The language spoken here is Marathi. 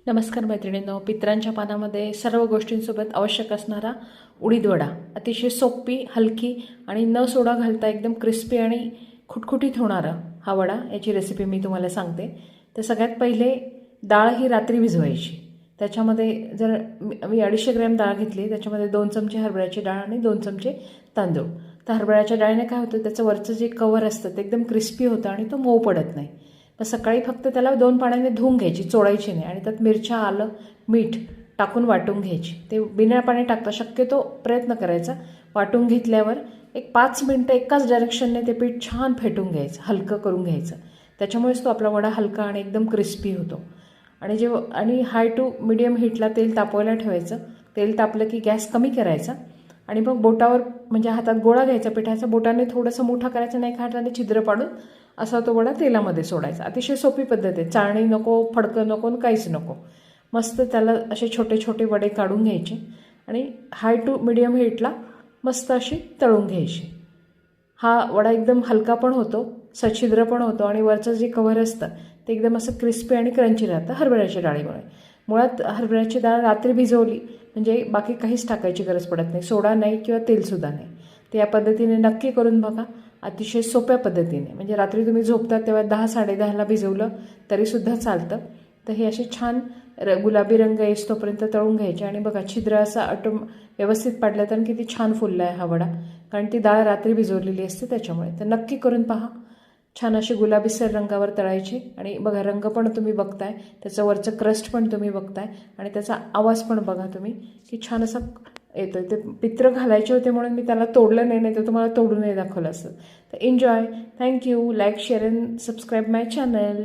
नमस्कार मैत्रिणींनो, पित्रांच्या पानामध्ये सर्व गोष्टींसोबत आवश्यक असणारा उडीद वडा, अतिशय सोपी, हलकी आणि न सोडा घालता एकदम क्रिस्पी आणि खुटखुटीत होणारा हा वडा, याची रेसिपी मी तुम्हाला सांगते. तर सगळ्यात पहिले डाळ ही रात्री भिजवायची. त्याच्यामध्ये जर मी 250 ग्रॅम डाळ घेतली, त्याच्यामध्ये 2 चमचे हरभऱ्याची डाळ आणि 2 चमचे तांदूळ. तर हरभऱ्याच्या डाळीने काय होतं, त्याचं वरचं जे कवर असतं ते एकदम क्रिस्पी होतं आणि तो मऊ पडत नाही. मग सकाळी फक्त त्याला 2 पाण्याने धुवून घ्यायची, चोळायची नाही, आणि त्यात मिरच्या, आलं, मीठ टाकून वाटून घ्यायची. ते बिना पाणी टाकता शक्यतो प्रयत्न करायचा. वाटून घेतल्यावर एक 5 मिनटं एकाच डायरेक्शनने ते पीठ छान फेटून घ्यायचं, हलकं करून घ्यायचं. त्याच्यामुळेच तो आपला वडा हलका आणि एकदम क्रिस्पी होतो. आणि हाय टू मिडियम हीटला तेल तापवायला ठेवायचं. तेल तापलं की गॅस कमी करायचा आणि मग बोटावर, म्हणजे हातात गोळा घ्यायचा पिठाचा, बोटाने थोडंसं मोठा करायचं, नाही हाताने छिद्र पाडून असा तो वडा तेलामध्ये सोडायचा. अतिशय सोपी पद्धत आहे. चाळणी नको, फडकं नको, काहीच नको. मस्त त्याला असे छोटे छोटे वडे काढून घ्यायचे आणि हाय टू मिडियम हीटला मस्त अशी तळून घ्यायची. हा वडा एकदम हलका पण होतो, सच्छिद्र पण होतो आणि वरचं जे कव्हर असतं ते एकदम असं क्रिस्पी आणि क्रंची राहतं हरभऱ्याच्या डाळीमुळे. मुळात हरभऱ्याची डाळ रात्री भिजवली म्हणजे बाकी काहीच टाकायची गरज पडत नाही, सोडा नाही किंवा तेलसुद्धा नाही. तर या पद्धतीने नक्की करून बघा, अतिशय सोप्या पद्धतीने. म्हणजे रात्री तुम्ही झोपता तेव्हा 10-10:30ला भिजवलं तरीसुद्धा चालतं. तर हे असे छान गुलाबी रंग येईस्तोपर्यंत तळून घ्यायचे. आणि बघा, छिद्र असा व्यवस्थित पाडलं तर किती छान फुलला आहे हा वडा, कारण ती डाळ रात्री भिजवलेली असते त्याच्यामुळे. तर नक्की करून पहा. छान अशी गुलाबीसर रंगावर तळायची. आणि बघा, रंग पण तुम्ही बघताय, त्याचं वरचं क्रस्ट पण तुम्ही बघताय आणि त्याचा आवाज पण बघा तुम्ही, की छान असा येतो. ते पित्र घालायचे होते म्हणून मी त्याला तोडलं नाही, तर तुम्हाला तोडूनही दाखवलं असतं. तर enjoy. Thank you. Like, share and subscribe my channel.